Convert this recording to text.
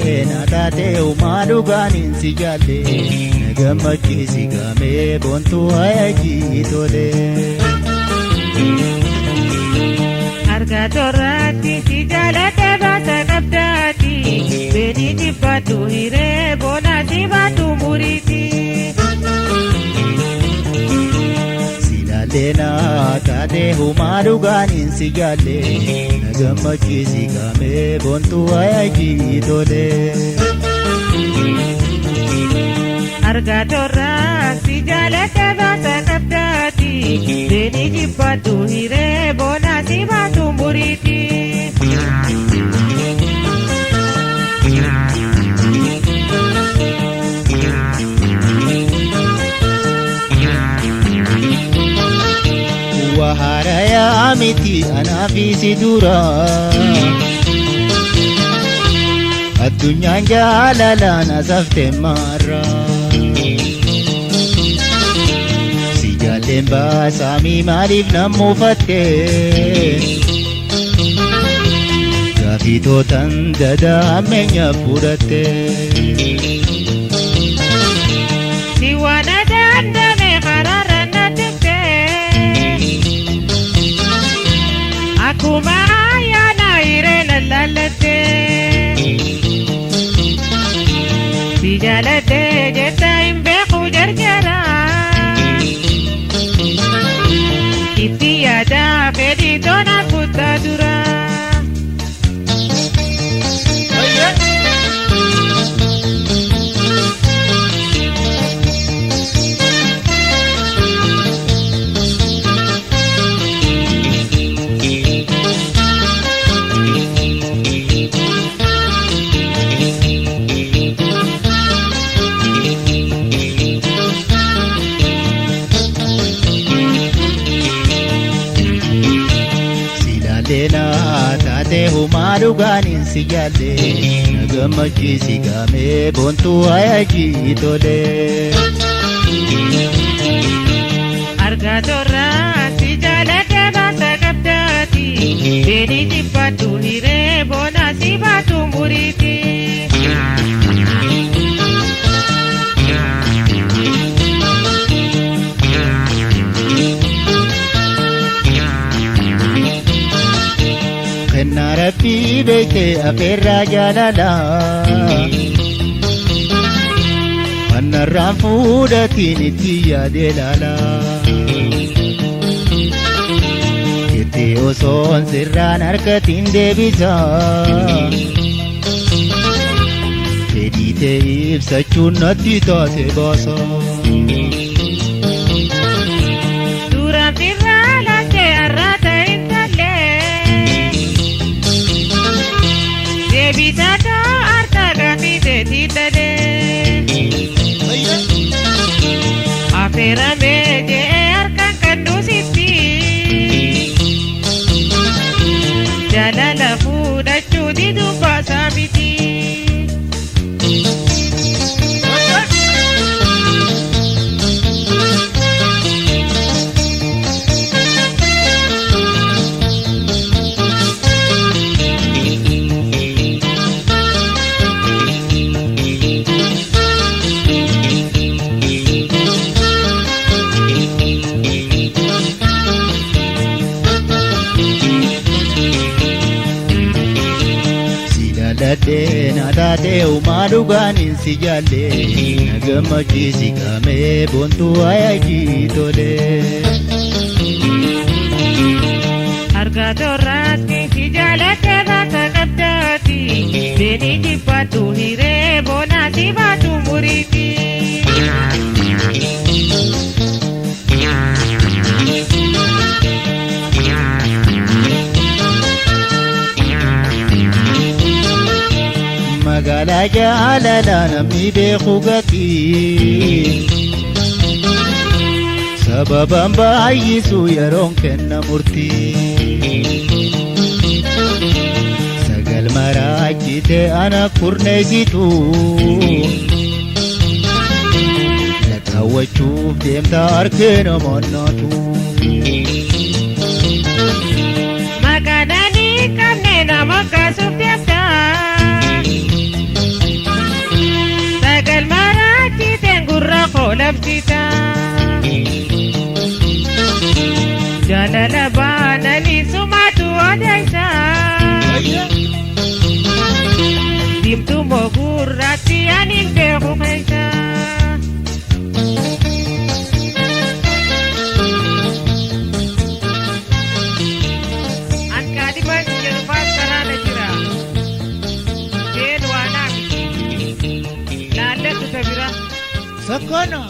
natate umaru ganin sijalle nagamachi sigame bontu ayaji tole arga torati sijala tebata kabdati beni dibatu hire bona dibatu muriti silalena tate umaru ganin sijalle nagamachi sigame bontu ayaji tole arga torati sijala tebata kabdati beni dibatu hire bona dibatu muriti waharaya amiti anafisi dura addunyan jaalala nasafte marra sijalleen baasami maaliif nammufatte gaafitootan dada ammenya fudhatte siwana dandame qararana dibte akuma ayana irena lalatte sijalate jetta imbeku jarjara itti yada fedi dona kutadura Lena tate umaru ganin sijalle nagamachi sigame bontu ayaji tole arga torati sijala tebata kabdati beni dibatu hire bona dibatu muriti kenna rabbi beke aferra jalala annarran fudatin itti yadelala itti osoon sirraan harkatin deebisa fedhiite ibsachuun natti taate baasa duraan firraa latte arrata intalle deebitato arta gafite titale afera meje arkan kandusitti jalala fudachu diduba samiti natate umaru ganin sijalle nagamachi sigame bontu ayaji tole arga torati sijala tebata kabdati beni dibatu hire bona dibatu muriti magala jaalala namni beeku gati sababan baay'isu yeroon kenna murtii sagal maraachite ana kurneessitu lakkaawwachuuf deemta harkee namoonnaatu maganani kamne nama kaasuuf deemta Dimtu mo gurrati anin beeku keessa. Sokono